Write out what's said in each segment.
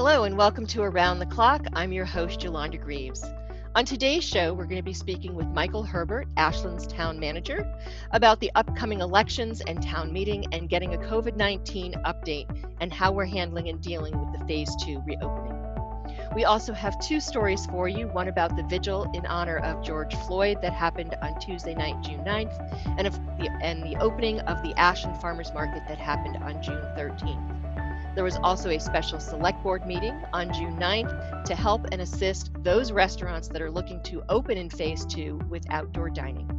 Hello and welcome to Around the Clock. I'm your host, Yolanda Greaves. On today's show, we're going to be speaking with Michael Herbert, Ashland's town manager, about the upcoming elections and town meeting and getting a COVID-19 update and how we're handling and dealing with the Phase 2 reopening. We also have two stories for you, one about the vigil in honor of George Floyd that happened on Tuesday night, June 9th, and the opening of the Ashland Farmers Market that happened on June 13th. There was also a special select board meeting on June 9th to help and assist those restaurants that are looking to open in Phase 2 with outdoor dining.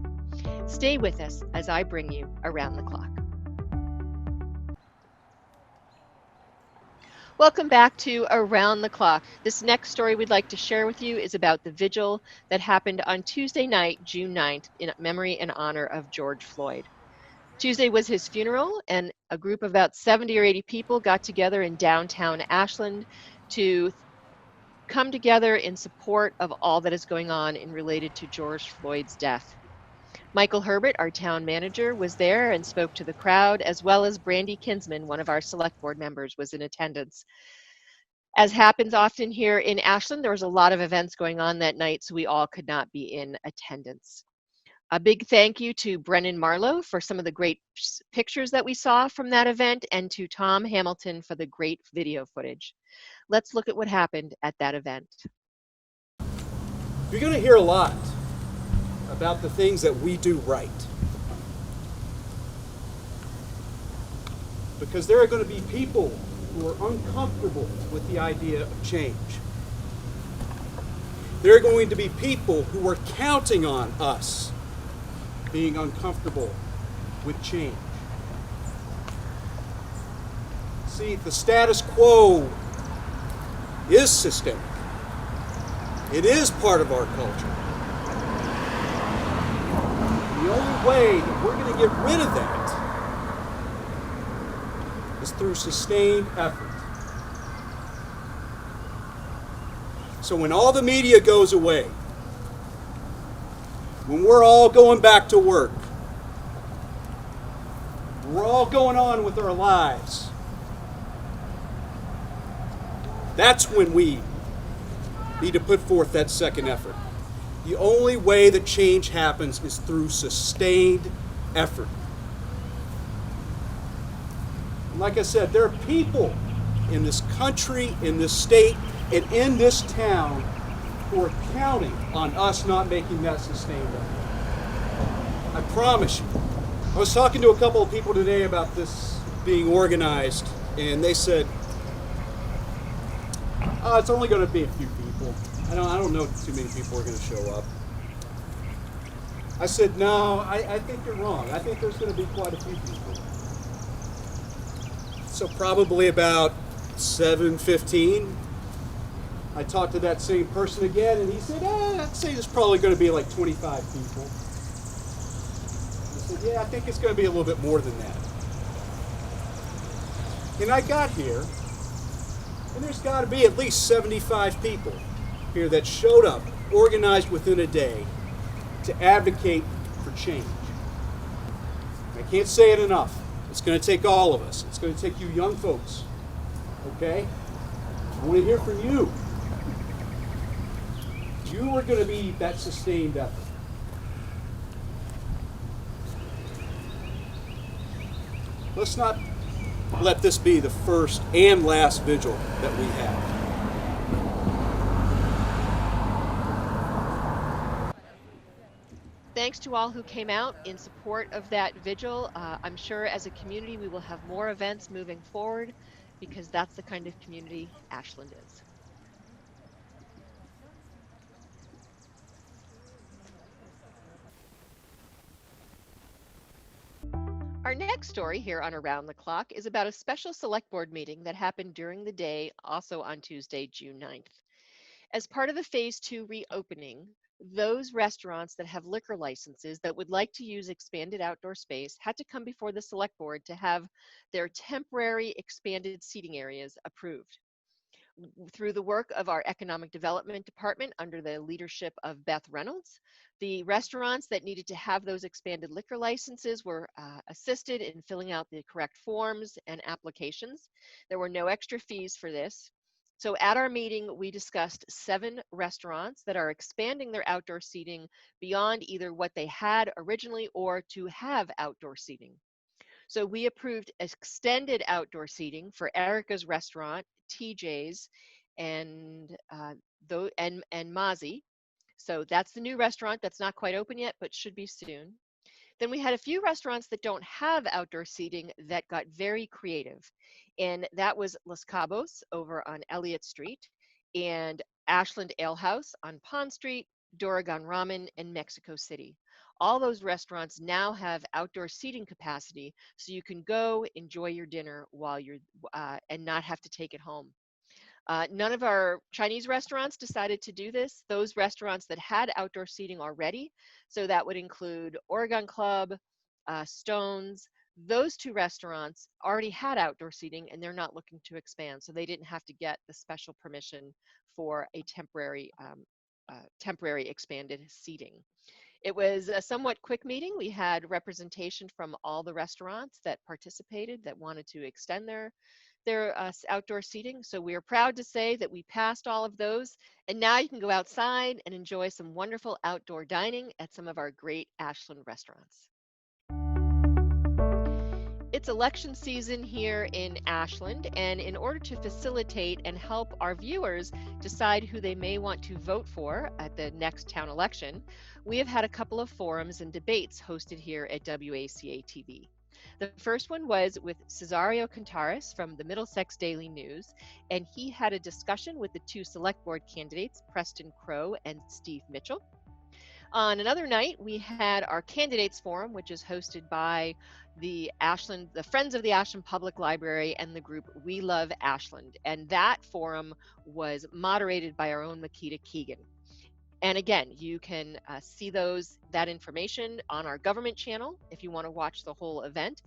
Stay with us as I bring you Around the Clock. Welcome back to Around the Clock. This next story we'd like to share with you is about the vigil that happened on Tuesday night, June 9th, in memory and honor of George Floyd. Tuesday was his funeral, and a group of about 70 or 80 people got together in downtown Ashland to come together in support of all that is going on in related to George Floyd's death. Michael Herbert, our town manager, was there and spoke to the crowd, as well as Brandy Kinsman, one of our select board members, was in attendance. As happens often here in Ashland, there was a lot of events going on that night, so we all could not be in attendance. A big thank you to Brennan Marlowe for some of the great pictures that we saw from that event, and to Tom Hamilton for the great video footage. Let's look at what happened at that event. You're going to hear a lot about the things that we do right. Because there are going to be people who are uncomfortable with the idea of change. There are going to be people who are counting on us being uncomfortable with change. See, the status quo is systemic. It is part of our culture. The only way that we're going to get rid of that is through sustained effort. So when all the media goes away, when we're all going back to work, we're all going on with our lives, that's when we need to put forth that second effort. The only way that change happens is through sustained effort. And like I said, there are people in this country, in this state, and in this town who are counting on us not making that sustained effort. I promise you. I was talking to a couple of people today about this being organized, and they said, "Oh, it's only going to be a few people. I don't know if too many people are going to show up." I said, "No, I think you're wrong. I think there's going to be quite a few people." So probably about 7:15. I talked to that same person again, and he said, I'd say there's probably going to be like 25 people. I said, yeah, I think it's going to be a little bit more than that. And I got here, and there's got to be at least 75 people here that showed up, organized within a day, to advocate for change. I can't say it enough. It's going to take all of us. It's going to take you young folks, okay? I want to hear from you. You are going to be that sustained effort. Let's not let this be the first and last vigil that we have. Thanks to all who came out in support of that vigil. I'm sure as a community we will have more events moving forward, because that's the kind of community Ashland is. Our next story here on Around the Clock is about a special select board meeting that happened during the day, also on Tuesday, June 9th. As part of the Phase 2 reopening, those restaurants that have liquor licenses that would like to use expanded outdoor space had to come before the select board to have their temporary expanded seating areas approved. Through the work of our economic development department under the leadership of Beth Reynolds, the restaurants that needed to have those expanded liquor licenses were assisted in filling out the correct forms and applications. There were no extra fees for this. So at our meeting, we discussed 7 restaurants that are expanding their outdoor seating beyond either what they had originally or to have outdoor seating. So we approved extended outdoor seating for Erica's Restaurant, TJ's, and and Mazi. So that's the new restaurant that's not quite open yet, but should be soon. Then we had a few restaurants that don't have outdoor seating that got very creative. And that was Los Cabos over on Elliott Street and Ashland Ale House on Pond Street, Doragon Ramen, and Mexico City. All those restaurants now have outdoor seating capacity, so you can go enjoy your dinner while you're and not have to take it home. None of our Chinese restaurants decided to do this. Those restaurants that had outdoor seating already, so that would include Oregon Club, Stones, those 2 restaurants already had outdoor seating and they're not looking to expand. So they didn't have to get the special permission for a temporary expanded seating. It was a somewhat quick meeting. We had representation from all the restaurants that participated that wanted to extend their outdoor seating. So we are proud to say that we passed all of those. And now you can go outside and enjoy some wonderful outdoor dining at some of our great Ashland restaurants. It's election season here in Ashland, and in order to facilitate and help our viewers decide who they may want to vote for at the next town election, we have had a couple of forums and debates hosted here at WACA-TV. The first one was with Cesario Cantares from the Middlesex Daily News, and he had a discussion with the 2 select board candidates, Preston Crow and Steve Mitchell. On another night, we had our candidates forum, which is hosted by the Friends of the Ashland Public Library and the group We Love Ashland. And that forum was moderated by our own Makita Keegan. And again, you can see that information on our government channel if you want to watch the whole event.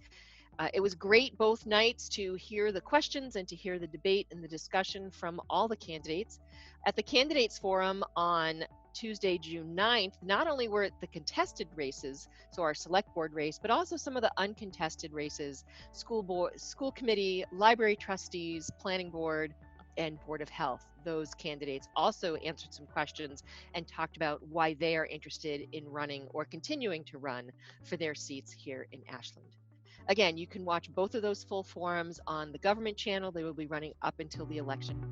It was great both nights to hear the questions and to hear the debate and the discussion from all the candidates. At the candidates forum on Tuesday, June 9th, not only were it the contested races, so our select board race, but also some of the uncontested races, school committee, library trustees, planning board, and Board of Health. Those candidates also answered some questions and talked about why they are interested in running or continuing to run for their seats here in Ashland. Again, you can watch both of those full forums on the government channel. They will be running up until the election.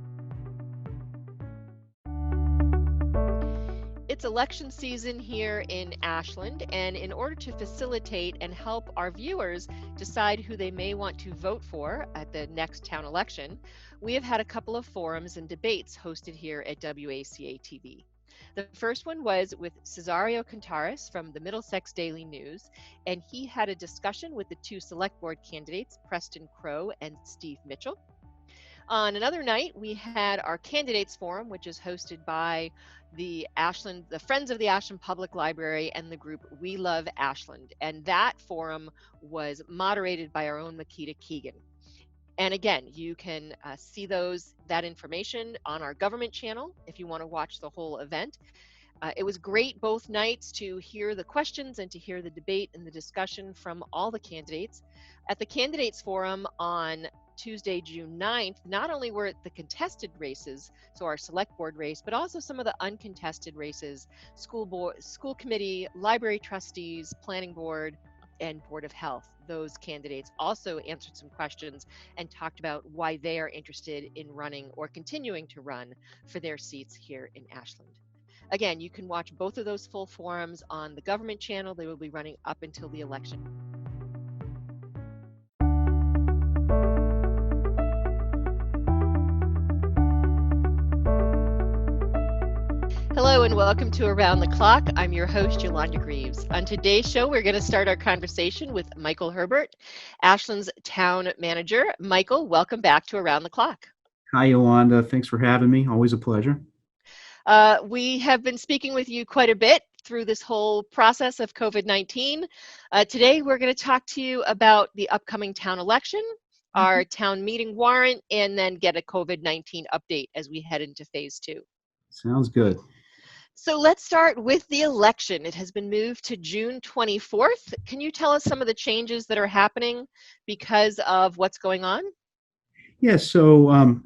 It's election season here in Ashland, and in order to facilitate and help our viewers decide who they may want to vote for at the next town election, we have had a couple of forums and debates hosted here at WACA-TV. The first one was with Cesario Cantares from the Middlesex Daily News, and he had a discussion with the 2 select board candidates, Preston Crow and Steve Mitchell. On another night, we had our candidates forum, which is hosted by the Friends of the Ashland Public Library and the group We Love Ashland. And that forum was moderated by our own Makita Keegan. And again, you can see that information on our government channel if you want to watch the whole event. It was great both nights to hear the questions and to hear the debate and the discussion from all the candidates. At the candidates forum on Tuesday, June 9th, not only were it the contested races, so our select board race, but also some of the uncontested races, school committee, library trustees, planning board, and Board of Health. Those candidates also answered some questions and talked about why they are interested in running or continuing to run for their seats here in Ashland. Again, you can watch both of those full forums on the government channel. They will be running up until the election. Hello and welcome to Around the Clock. I'm your host, Yolanda Greaves. On today's show, we're going to start our conversation with Michael Herbert, Ashland's town manager. Michael, welcome back to Around the Clock. Hi, Yolanda. Thanks for having me. Always a pleasure. We have been speaking with you quite a bit through this whole process of COVID-19. Today, we're going to talk to you about the upcoming town election, our town meeting warrant, and then get a COVID-19 update as we head into phase 2. Sounds good. So let's start with the election. It has been moved to June 24th. Can you tell us some of the changes that are happening because of what's going on? Yeah, so,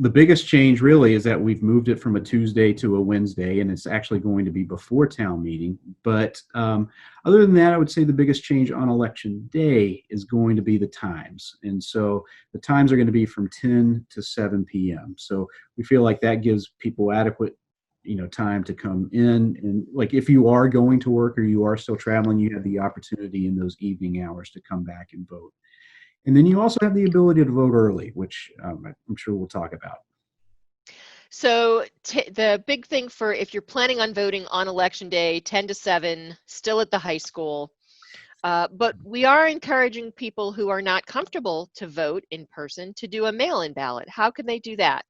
the biggest change really is that we've moved it from a Tuesday to a Wednesday, and it's actually going to be before town meeting. But other than that, I would say the biggest change on election day is going to be the times. And so the times are going to be from 10 to 7 p.m. So we feel like that gives people adequate, time to come in. And like if you are going to work or you are still traveling, you have the opportunity in those evening hours to come back and vote. And then you also have the ability to vote early, which I'm sure we'll talk about. So the big thing for if you're planning on voting on election day, 10 to 7, still at the high school, but we are encouraging people who are not comfortable to vote in person to do a mail-in ballot. How can they do that?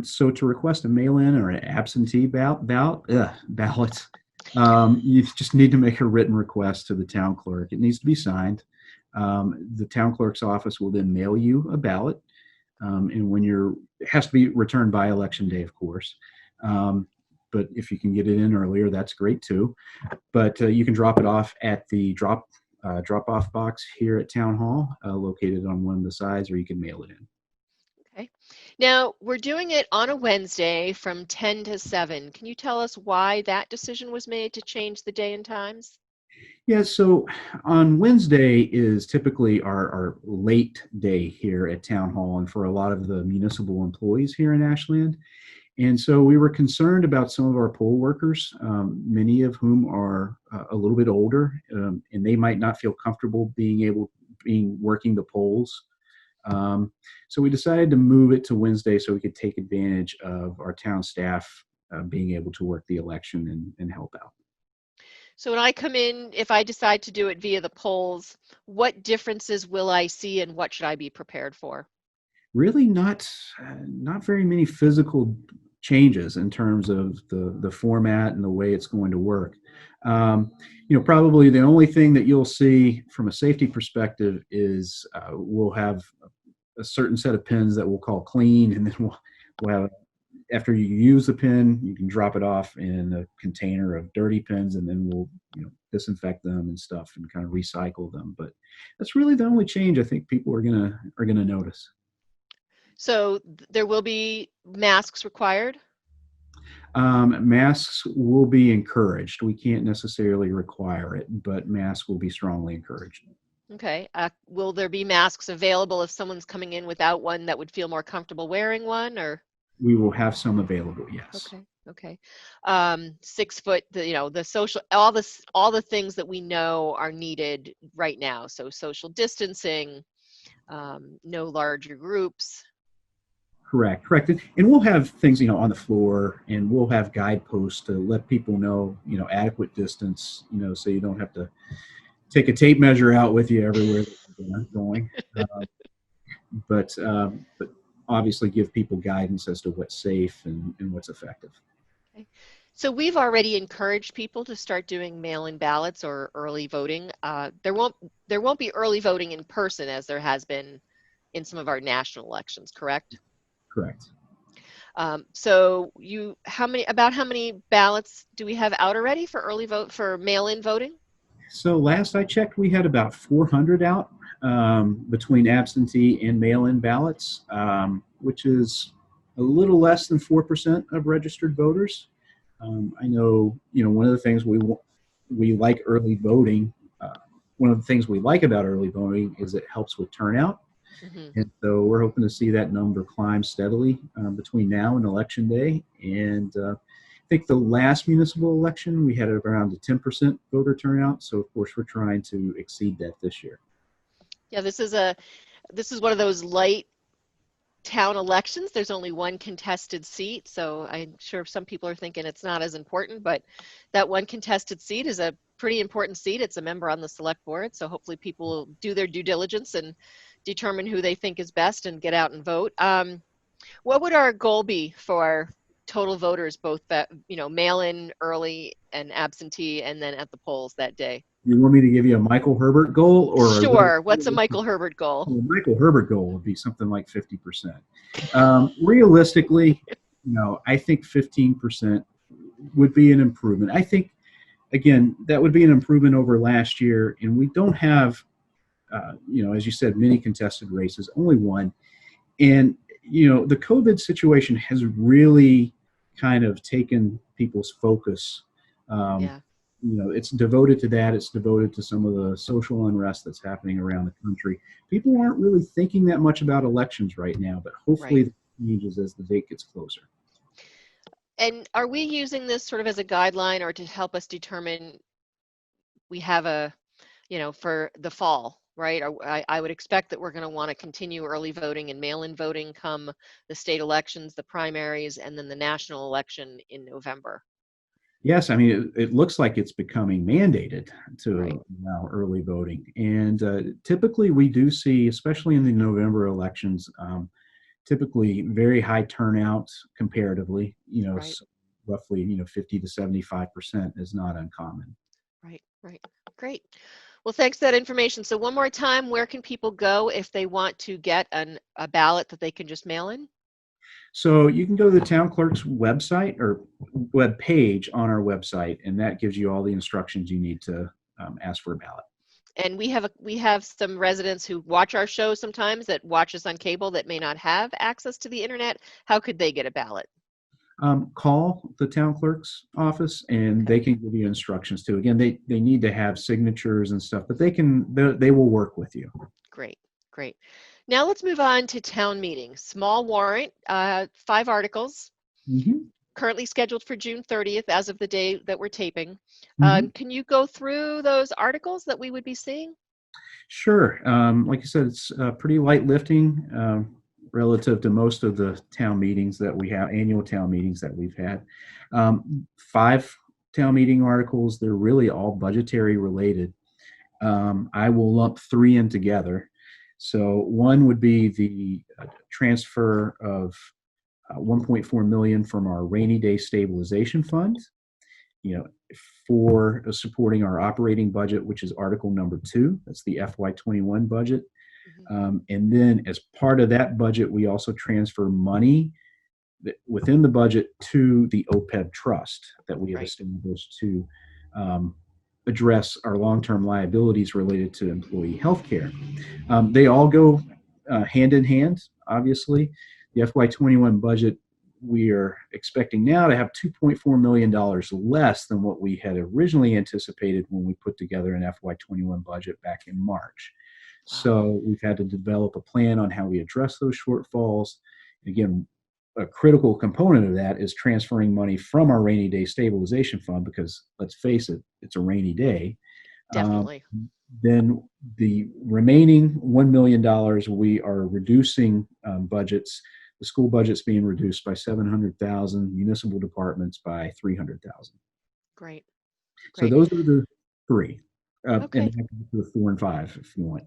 So to request a mail-in or an absentee ballot, you just need to make a written request to the town clerk. It needs to be signed. The town clerk's office will then mail you a ballot. And it has to be returned by election day, of course. But if you can get it in earlier, that's great too. But you can drop it off at the drop-off box here at Town Hall, located on one of the sides, or you can mail it in. Okay. Now, we're doing it on a Wednesday from 10 to 7. Can you tell us why that decision was made to change the day and times? Yeah, so on Wednesday is typically our late day here at Town Hall and for a lot of the municipal employees here in Ashland. And so we were concerned about some of our poll workers, many of whom are a little bit older, and they might not feel comfortable working the polls. So we decided to move it to Wednesday so we could take advantage of our town staff being able to work the election and help out. So when I come in, if I decide to do it via the polls, what differences will I see and what should I be prepared for? Really not very many physical changes in terms of the format and the way it's going to work. Probably the only thing that you'll see from a safety perspective is we'll have a certain set of pins that we'll call clean, and then we'll have, after you use the pin, you can drop it off in a container of dirty pins, and then we'll disinfect them and stuff and kind of recycle them. But that's really the only change I think people are gonna notice. So there will be masks required? Masks will be encouraged. We can't necessarily require it, but masks will be strongly encouraged. Okay. Will there be masks available if someone's coming in without one that would feel more comfortable wearing one, or? We will have some available, yes. Okay. Okay. 6 foot, the social, all the things that we know are needed right now. So social distancing, no larger groups. Correct. And we'll have things, on the floor, and we'll have guideposts to let people know, adequate distance, so you don't have to take a tape measure out with you everywhere that you're going. But obviously give people guidance as to what's safe and what's effective. Okay. So we've already encouraged people to start doing mail-in ballots or early voting. There won't be early voting in person as there has been in some of our national elections, correct? Correct. So how many ballots do we have out already for mail-in voting? So last I checked, we had about 400 out between absentee and mail-in ballots, which is a little less than 4% of registered voters. I know, one of the things we like early voting. One of the things we like about early voting is it helps with turnout. Mm-hmm. And so we're hoping to see that number climb steadily between now and election day. And I think the last municipal election, we had around a 10% voter turnout. So of course we're trying to exceed that this year. Yeah, this is one of those light town elections. There's only one contested seat. So I'm sure some people are thinking it's not as important, but that one contested seat is a pretty important seat. It's a member on the select board. So hopefully people will do their due diligence and determine who they think is best and get out and vote. What would our goal be for total voters, both that, mail-in, early, and absentee, and then at the polls that day? You want me to give you a Michael Herbert goal, or sure? What's a Michael Herbert goal? Well, Michael Herbert goal would be something like 50%. Realistically, I think 15% would be an improvement. I think, again, that would be an improvement over last year, and we don't have, as you said, many contested races, only one. And, the COVID situation has really kind of taken people's focus. Um, Yeah, it's devoted to that. It's devoted to some of the social unrest that's happening around the country. People aren't really thinking that much about elections right now, but hopefully right. that changes as the date gets closer. And are we using this sort of as a guideline or to help us determine we have a, for the fall, right? I would expect that we're going to want to continue early voting and mail-in voting come the state elections, the primaries, and then the national election in November. Yes, I mean, it looks like it's becoming mandated Right, to allow early voting. And typically we do see, especially in the November elections, typically very high turnout comparatively, right, roughly, 50 to 75% is not uncommon. right, right. Great. Well, thanks for that information. So one more time, where can people go if they want to get a ballot that they can just mail in? So you can go to the town clerk's website or web page on our website, and that gives you all the instructions you need to ask for a ballot. And we have some residents who watch our show sometimes that watch us on cable that may not have access to the internet. How could they get a ballot? Call the town clerk's office, and Okay, they can give you instructions too. Again, they need to have signatures and stuff, but they will work with you. great, great. Now let's move on to town meeting. Small warrant, 5 articles, Hmm. currently scheduled for June 30th as of the day that we're taping. Hmm. Can you go through those articles that we would be seeing? Sure. Like you said, it's pretty light lifting relative to most of the town meetings that we have, annual town meetings that we've had. 5 town meeting articles. They're really all budgetary related. I will lump 3 in together. So one would be the transfer of 1.4 million from our rainy day stabilization fund, you know, for supporting our operating budget, which is Article number 2. That's the FY21 budget. Mhm. And then as part of that budget, we also transfer money within the budget to the OPEB trust that we have Right, established to um, address our long-term liabilities related to employee health care. They all go hand in hand, obviously. The FY21 budget, we are expecting now to have $2.4 million less than what we had originally anticipated when we put together an FY21 budget back in March. wow, So we've had to develop a plan on how we address those shortfalls. Again, a critical component of that is transferring money from our rainy day stabilization fund because, let's face it, it's a rainy day. Um, definitely. then the remaining $1 million, we are reducing budgets. The school budget's being reduced by 700,000, municipal departments by 300,000. Great, So great. those are the 3. And Okay. then the 4 and 5 if you want.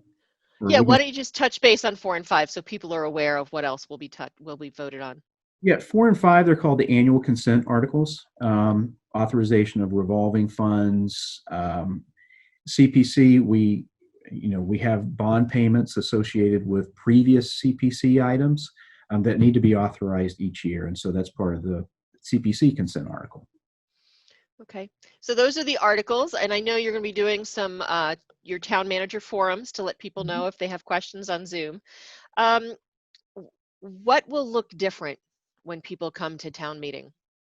Or Yeah, we why can, don't you just touch base on 4 and 5 so people are aware of what else will be voted on? yeah, 4 and 5, they're called the annual consent articles. Authorization of revolving funds, CPC, we have bond payments associated with previous CPC items that need to be authorized each year, and so that's part of the CPC consent article. Okay. So those are the articles, and I know you're going to be doing some your town manager forums to let people know if they have questions on Zoom. Um, what will look different when people come to town meeting?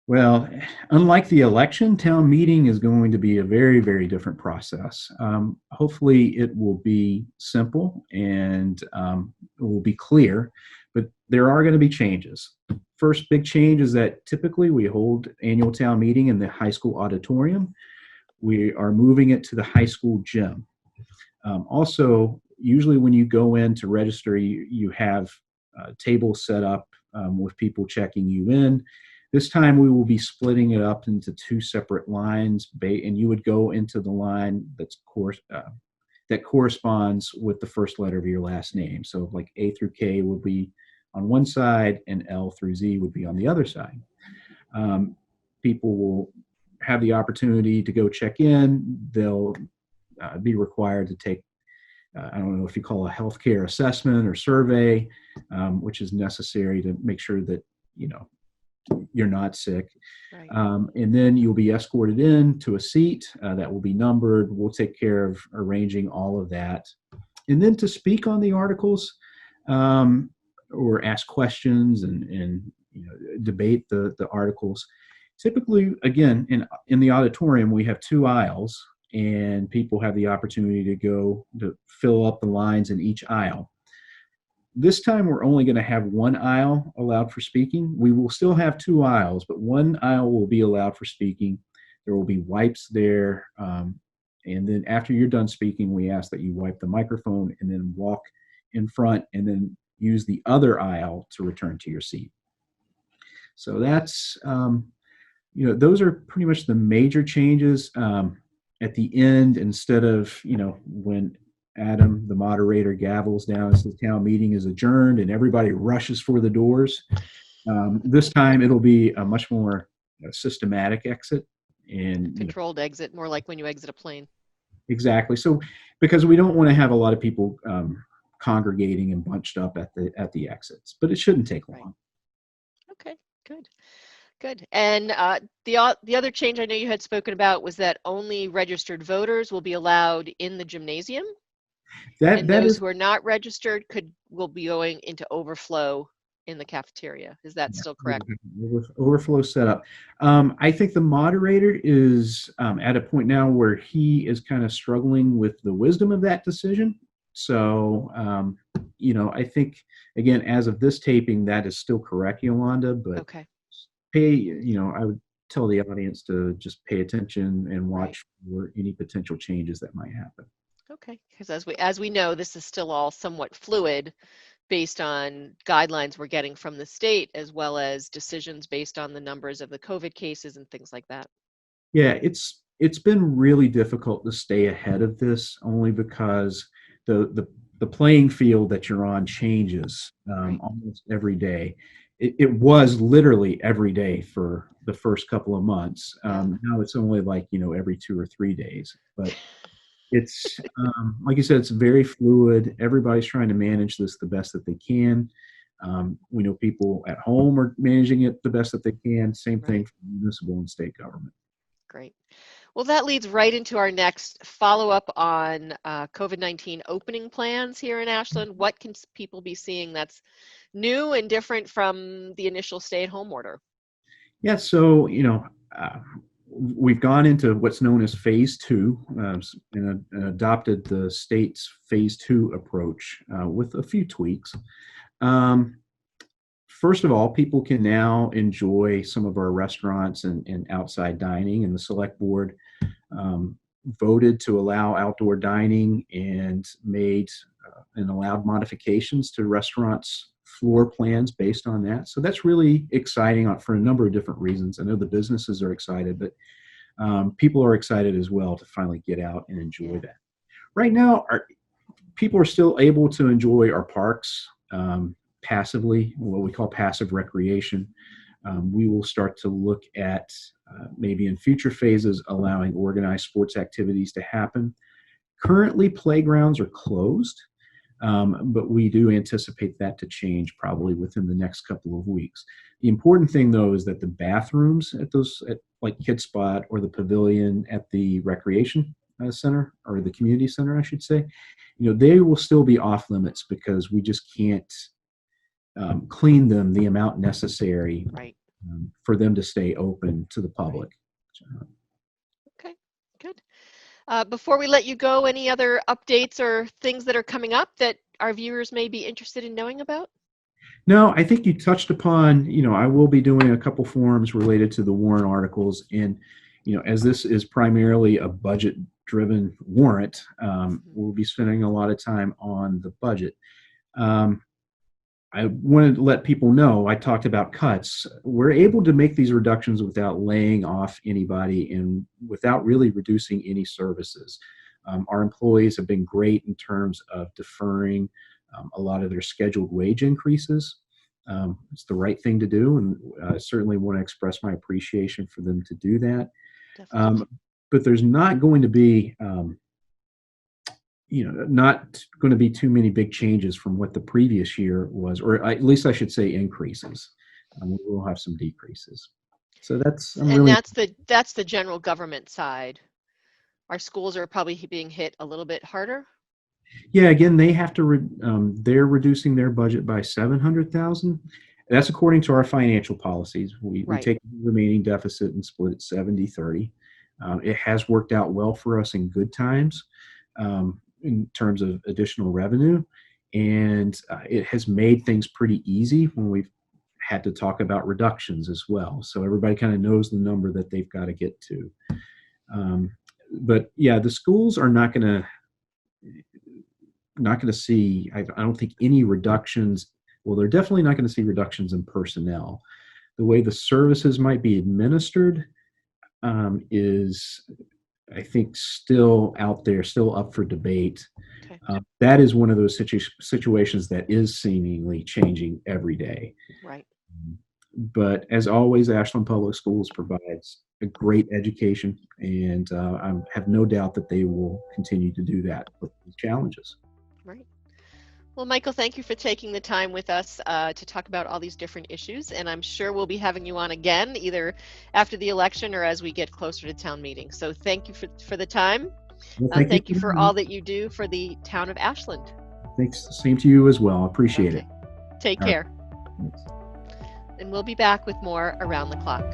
Well, unlike the election, town meeting is going to be a very, very different process. Hopefully, it will be simple and it will be clear, but there are going to be changes. First big change is that typically we hold annual town meeting in the high school auditorium. We are moving it to the high school gym. Also, usually when you go in to register, you have tables set up with people checking you in. This time we will be splitting it up into 2 separate lines, and you would go into the line that corresponds with the first letter of your last name. So like A through K would be on one side, and L through Z would be on the other side. People will have the opportunity to go check in. They'll be required to take, I don't know if you call a healthcare assessment or survey, which is necessary to make sure that, you're not sick. Right. And then you'll be escorted in to a seat that will be numbered. We'll take care of arranging all of that. And then to speak on the articles, or ask questions and debate the articles. Typically, again, in the auditorium, we have two aisles, and people have the opportunity to go to fill up the lines in each aisle. This time, we're only going to have one aisle allowed for speaking. We will still have two aisles, but one aisle will be allowed for speaking. There will be wipes there. And then after you're done speaking, we ask that you wipe the microphone and then walk in front and then use the other aisle to return to your seat. So that's, those are pretty much the major changes. At the end, instead of, when Adam, the moderator, gavels down as the town meeting is adjourned and everybody rushes for the doors, this time it'll be a much more systematic exit. And controlled exit, more like when you exit a plane. Exactly. So, because we don't want to have a lot of people congregating and bunched up at the exits, but it shouldn't take long. Okay, good. And the other change I know you had spoken about was that only registered voters will be allowed in the gymnasium, and those who are not registered will be going into overflow in the cafeteria. Is that still correct? Overflow setup. I think the moderator is at a point now where he is kind of struggling with the wisdom of that decision. So, I think, again, as of this taping, that is still correct, Yolanda, but okay. I would tell the audience to just pay attention and watch for any potential changes that might happen. Okay, because as we know, this is still all somewhat fluid, based on guidelines we're getting from the state, as well as decisions based on the numbers of the COVID cases and things like that. Yeah, it's been really difficult to stay ahead of this, only because the playing field that you're on changes almost every day. It was literally every day for the first couple of months. Now it's only like every 2 or 3 days, but it's like you said, it's very fluid. Everybody's trying to manage this the best that they can. We know people at home are managing it the best that they can. Same thing for municipal and state government. Great. Well, that leads right into our next follow-up on COVID-19 opening plans here in Ashland. What can people be seeing that's new and different from the initial stay-at-home order? Yeah, so we've gone into what's known as phase 2 and adopted the state's phase 2 approach with a few tweaks. First of all, people can now enjoy some of our restaurants and outside dining, and the select board voted to allow outdoor dining and made and allowed modifications to restaurants' floor plans based on that. So that's really exciting for a number of different reasons. I know the businesses are excited, but people are excited as well to finally get out and enjoy that. Right now, people are still able to enjoy our parks passively, what we call passive recreation. We will start to look at maybe in future phases allowing organized sports activities to happen. Currently, playgrounds are closed, but we do anticipate that to change probably within the next couple of weeks. The important thing, though, is that the bathrooms at like Kid Spot or the pavilion at the recreation center, or the community center, I should say, they will still be off limits because we just can't clean them the amount necessary for them to stay open to the public. Okay, good. Before we let you go, any other updates or things that are coming up that our viewers may be interested in knowing about? No, I think you touched upon, I will be doing a couple forums related to the warrant articles. And, as this is primarily a budget-driven warrant, we'll be spending a lot of time on the budget. I wanted to let people know, I talked about cuts. We're able to make these reductions without laying off anybody and without really reducing any services. Our employees have been great in terms of deferring a lot of their scheduled wage increases. It's the right thing to do, and I certainly want to express my appreciation for them to do that. But there's not going to be not going to be too many big changes from what the previous year was, or at least I should say increases. We'll have some decreases. So that's that's the general government side. Our schools are probably being hit a little bit harder. Yeah, again, they have to. They're reducing their budget by 700,000. That's according to our financial policies. We Right. take the remaining deficit and split it 70-30. It has worked out well for us in good times in terms of additional revenue, and it has made things pretty easy when we've had to talk about reductions as well. So everybody kind of knows the number that they've got to get to. But yeah, the schools are not going to see, I don't think, any reductions. Well, they're definitely not going to see reductions in personnel. The way the services might be administered is, I think, still out there, still up for debate. Okay. That is one of those situations that is seemingly changing every day. Right. But as always, Ashland Public Schools provides a great education, and I have no doubt that they will continue to do that with the challenges. Right. Well, Michael, thank you for taking the time with us to talk about all these different issues. And I'm sure we'll be having you on again, either after the election or as we get closer to town meeting. So thank you for the time. Well, Thank you for all that you do for the town of Ashland. Thanks. Same to you as well. Appreciate it. Take All right. care. And we'll be back with more Around the Clock.